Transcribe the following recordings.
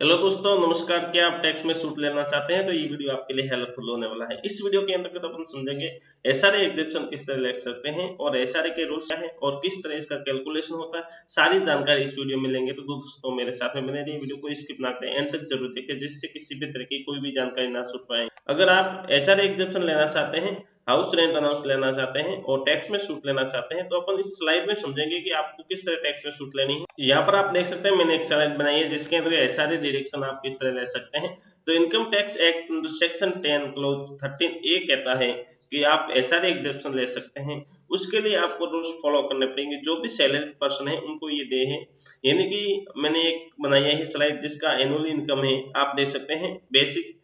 Hello दोस्तों, नमस्कार। क्या आप टैक्स में छूट लेना चाहते हैं तो ये वीडियो आपके लिए हेल्पफुल होने वाला है। इस वीडियो के अंतर्गत अपन समझेंगे एसआरए एग्जेप्शन किस तरह ले सकते हैं और एसआरए के रूल्स क्या हैं और किस तरह इसका कैलकुलेशन होता है। सारी जानकारी इस वीडियो में लेंगे, तो दोस्तों मेरे साथ में बने रहिए, वीडियो को स्किप ना करें, एंड तक जरूर देखें, जिससे किसी भी तरह की कोई भी जानकारी ना छूट पाए। अगर आप एचआरए एग्जेप्शन लेना चाहते हैं, हाउस रेंट अनाउंस लेना चाहते हैं और टैक्स में छूट लेना चाहते हैं, तो अपन इस स्लाइड में समझेंगे कि आपको किस तरह टैक्स में छूट लेनी है। यहाँ पर आप देख सकते हैं, मैंने एक स्लाइड बनाई है जिसके अंदर सारे डिडक्शन आप किस तरह ले सकते हैं। तो income tax act section 10 close 13A कहता है कि आप एसआरए एग्जेप्शन ले सकते हैं। उसके लिए आपको रूल्स फॉलो करने पड़ेंगे। जो भी सैलरी पर्सन है उनको ये दे है, यानी कि मैंने एक बनाई है स्लाइड जिसका एनुअल इनकम है, आप दे सकते हैं बेसिक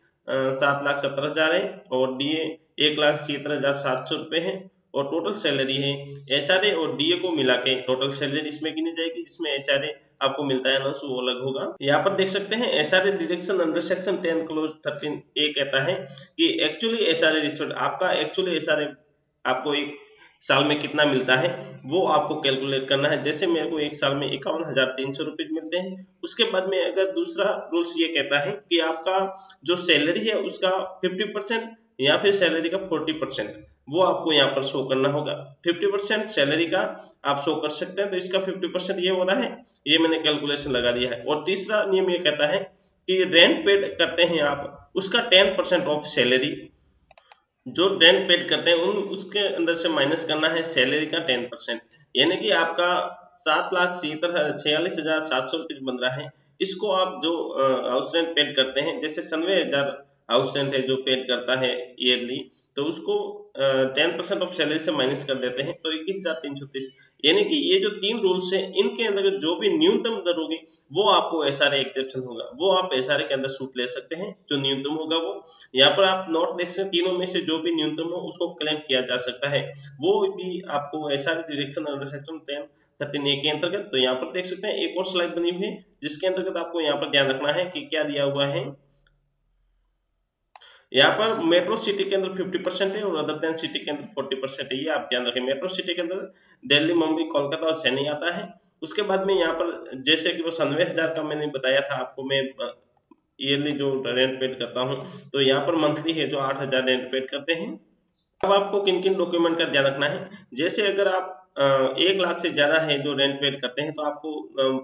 7,70,000 है और डीए 1,76,700 रुपए है और टोटल सैलरी है। एचआरए और डीए को मिला के टोटल सैलरी इसमें गिनी जाएगी, जिसमें एचआरए आपको मिलता है ना, सो वो अलग होगा। यहाँ पर देख सकते हैं SRA deduction under section 10 close 13A कहता है कि एक्चुअली एसआरए रिस्पेक्ट आपका एक्चुअली एसआरए आपको एक साल में कितना मिलता है वो आपको कैलकुलेट करना है। जैसे मेरे को एक साल में 51,300 रुपये मिलते हैं। उसके बाद में अगर दूसरा रूल्स ये कहता है कि आपका जो सैलरी है उसका 50% या फिर सैलरी का 40% वो आपको यहाँ पर शो करना होगा। 50% सैलरी का आप शो कर सकते हैं, तो इसका 50% ये हो रहा है, ये मैंने कैलकुलेशन लगा दिया है। और तीसरा नियम ये कहता है कि रेंट पेड करते हैं आप, उसका 10% ऑफ सैलरी, जो रेंट पेड करते हैं उन उसके अंदर से माइनस करना है सैलरी का 10%। यानी कि आपका 7,46,700 रुपये बन रहा है। इसको आप जो हाउस रेंट पेड करते हैं, जैसे 97,000 हाउस रेंट है जो पेड करता है ईयरली, तो उसको 10% ऑफ सैलरी से माइनस कर देते हैं, तो 21,330। यानी कि ये जो तीन रूल्स है इनके अंदर जो भी न्यूनतम दर होगी वो आपको एसआरए एक्सेप्शन होगा, वो आप एसआरए के अंदर छूट ले सकते हैं। जो न्यूनतम होगा वो यहाँ पर आप नोट देख सकते हैं, तीनों में से जो भी न्यूनतम हो उसको क्लेम किया जा सकता है। वो भी आपको SRA deduction under section 10 13A के अंतर्गत। तो यहाँ पर देख सकते हैं एक और स्लाइड बनी हुई है जिसके अंतर्गत आपको यहाँ पर ध्यान रखना है कि क्या दिया हुआ है। यहाँ पर मेट्रो सिटी के अंदर 50% है और अदर देन सिटी के अंदर 40% है, ये आप ध्यान रखें। मेट्रो सिटी के अंदर दिल्ली, मुंबई, कोलकाता और चेन्नई आता है। उसके बाद में यहाँ पर जैसे कि वो 97,000 का मैंने बताया था आपको, मैं ईयरली जो रेंट पेड करता हूँ, तो यहाँ पर मंथली है जो 8,000 रेंट पेड करते हैं। अब आपको किन किन डॉक्यूमेंट का ध्यान रखना है। जैसे अगर आप 1 लाख से ज्यादा है जो रेंट पेड करते हैं, तो आपको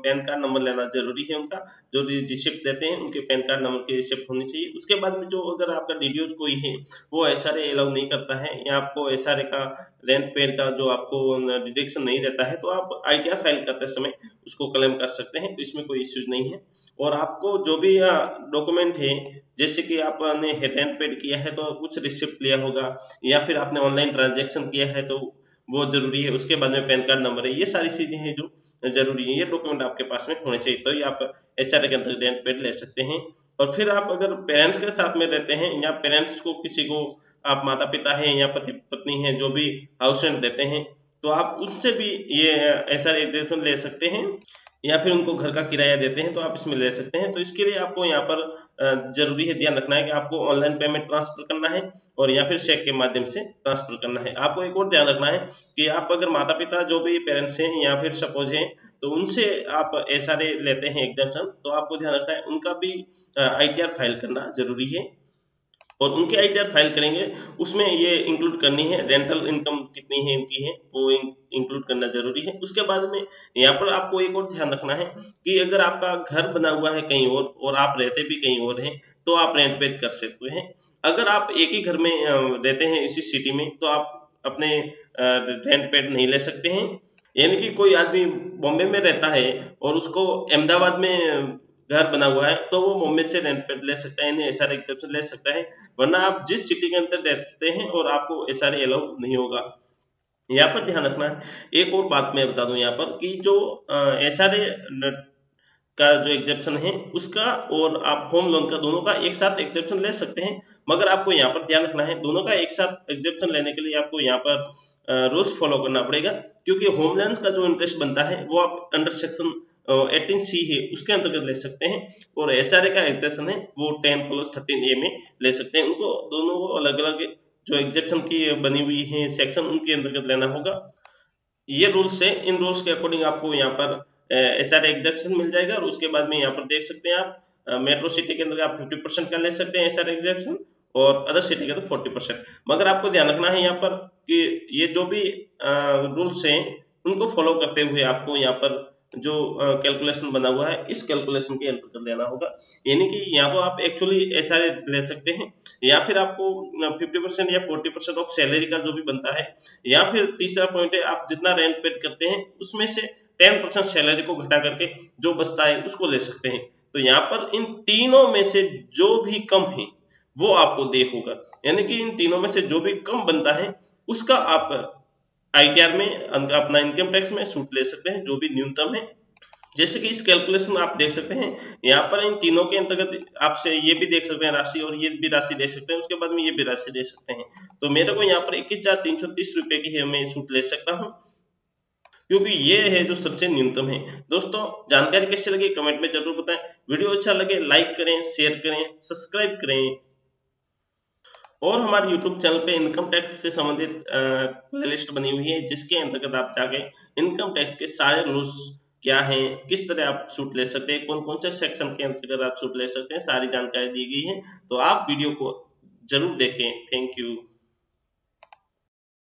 पैन कार्ड नंबर लेना जरूरी है। उनका जो रिसिप्ट देते हैं उनके पैन कार्ड नंबर की रिसिप्ट होनी चाहिए। उसके बाद में जो अगर आपका डीडीओ कोई है वो एसआरए अलाउ नहीं करता है या आपको एसआरए का रेंट पेड का जो आपको डिडक्शन नहीं देता है, तो आप आईटीआर फाइल करते समय उसको क्लेम कर सकते हैं, तो इसमें कोई इश्यूज नहीं है। और आपको जो भी डॉक्यूमेंट है, जैसे कि आपने रेंट पेड किया है तो कुछ रिसिप्ट लिया होगा या फिर आपने ऑनलाइन ट्रांजैक्शन किया है तो वो जरूरी है। उसके बाद में पैन कार्ड नंबर है, ये सारी चीजें हैं जो जरूरी है, ये डॉक्यूमेंट आपके पास में होने चाहिए, तो ये आप एचआरए के अंदर रेंट पेड ले सकते हैं। और फिर आप अगर पेरेंट्स के साथ में रहते हैं या पेरेंट्स को किसी को आप माता पिता हैं या पति पत्नी हैं जो भी हाउस रेंट देते हैं, तो आप उनसे भी ये एसआरए एग्जेम्पशन ले सकते हैं। या फिर उनको घर का किराया देते हैं तो आप इसमें ले सकते हैं। तो इसके लिए आपको यहाँ पर जरूरी है ध्यान रखना है कि आपको ऑनलाइन पेमेंट ट्रांसफर करना है और या फिर चेक के माध्यम से ट्रांसफर करना है। आपको एक और ध्यान रखना है कि आप अगर माता पिता जो भी पेरेंट्स हैं या फिर सपोज हैं, तो उनसे आप एसआरए लेते हैं एग्जाम्पशन, तो आपको ध्यान रखना है उनका भी आईटीआर फाइल करना जरूरी है। और उनके आईटीआर फाइल करेंगे, उसमें ये इंक्लूड करनी है रेंटल इनकम कितनी है इनकी है वो इंक्लूड करना जरूरी है। उसके बाद में यहाँ पर आपको एक और ध्यान रखना है कि अगर आपका घर बना हुआ है कहीं और आप रहते भी कहीं और हैं, तो आप रेंट पे कर सकते हैं। अगर आप एक ही घर में रहते हैं इसी सिटी में, तो आप अपने रेंट पे नहीं ले सकते हैं। यानी कि कोई आदमी बॉम्बे में रहता है और उसको अहमदाबाद में घर बना हुआ है, तो वो मुंबई से रेंट पे ले सकता है, यानी एसआर एक्सेप्शन ले सकता है। वरना आप जिस सिटी के अंदर रहते हैं और आपको एसआर अलाउ नहीं होगा। यहाँ पर ध्यान रखना है। एक और बात मैं बता दूं यहाँ पर कि जो एचआरए का जो एग्जेप्शन है उसका और आप होम लोन का दोनों का एक साथ एग्जेप्शन ले सकते हैं। मगर आपको यहाँ पर ध्यान रखना है, दोनों का एक साथ एग्जेप्शन लेने के लिए आपको यहाँ पर रूल्स फॉलो करना पड़ेगा, क्योंकि होम लोन का जो इंटरेस्ट बनता है वो आप अंडर सेक्शन 18C है उसके अंतर्गत ले सकते हैं। और एचआरए का एग्जेप्शन है वो 10+13A में ले सकते हैं। उनको दोनों को अलग अलग जो एग्जेप्शन की बनी हुई है सेक्शन उनके अंतर्गत लेना होगा। ये रूल्स है, इन रूल्स के अकॉर्डिंग आपको यहाँ पर एसआर एग्जेप्शन मिल जाएगा। और उसके बाद में यहाँ पर देख सकते हैं आप मेट्रो सिटी के अंदर आप 50% का ले सकते हैं SR एग्जेम्पशन, और अदर सिटी के अंदर 40%। मगर आपको ध्यान रखना है यहाँ पर कि ये जो भी रूल्स हैं उनको फॉलो करते हुए आपको यहाँ पर जो कैलकुलेशन बना हुआ है इस कैलकुलेशन के अंतर्गत लेना होगा। यानी कि या तो आप एक्चुअली SR ले सकते हैं, या फिर आपको 50% या 40% ऑफ सैलरी का जो भी बनता है, या फिर तीसरा पॉइंट है आप जितना रेंट पेड करते हैं उसमें से 10% सैलरी को घटा करके जो बचता है उसको ले सकते हैं। तो यहाँ पर इन तीनों में से जो भी कम है वो आपको दे होगा, यानी कि इन तीनों में से जो भी कम बनता है उसका आप ITR में अपना इनकम टैक्स में छूट ले सकते हैं, जो भी न्यूनतम है। जैसे कि इस कैलकुलेशन में आप देख सकते हैं यहाँ पर इन तीनों के अंतर्गत आपसे ये भी देख सकते हैं राशि, और ये भी राशि दे सकते हैं, उसके बाद में ये भी राशि दे सकते हैं। तो मेरे को यहाँ पर 21,330 रुपए की मैं छूट ले सकता हूँ, क्योंकि ये है जो सबसे न्यूनतम है। दोस्तों, जानकारी कैसी लगी कमेंट में जरूर बताएं। वीडियो अच्छा लगे लाइक करें, शेयर करें, सब्सक्राइब करें, और हमारे YouTube चैनल पे इनकम टैक्स से संबंधित प्लेलिस्ट बनी हुई है, जिसके अंतर्गत आप जाके इनकम टैक्स के सारे रूल्स क्या हैं, किस तरह आप छूट ले सकते हैं, कौन कौन से सेक्शन के अंतर्गत आप छूट ले सकते हैं, सारी जानकारी दी गई है। तो आप वीडियो को जरूर देखें। Thank you.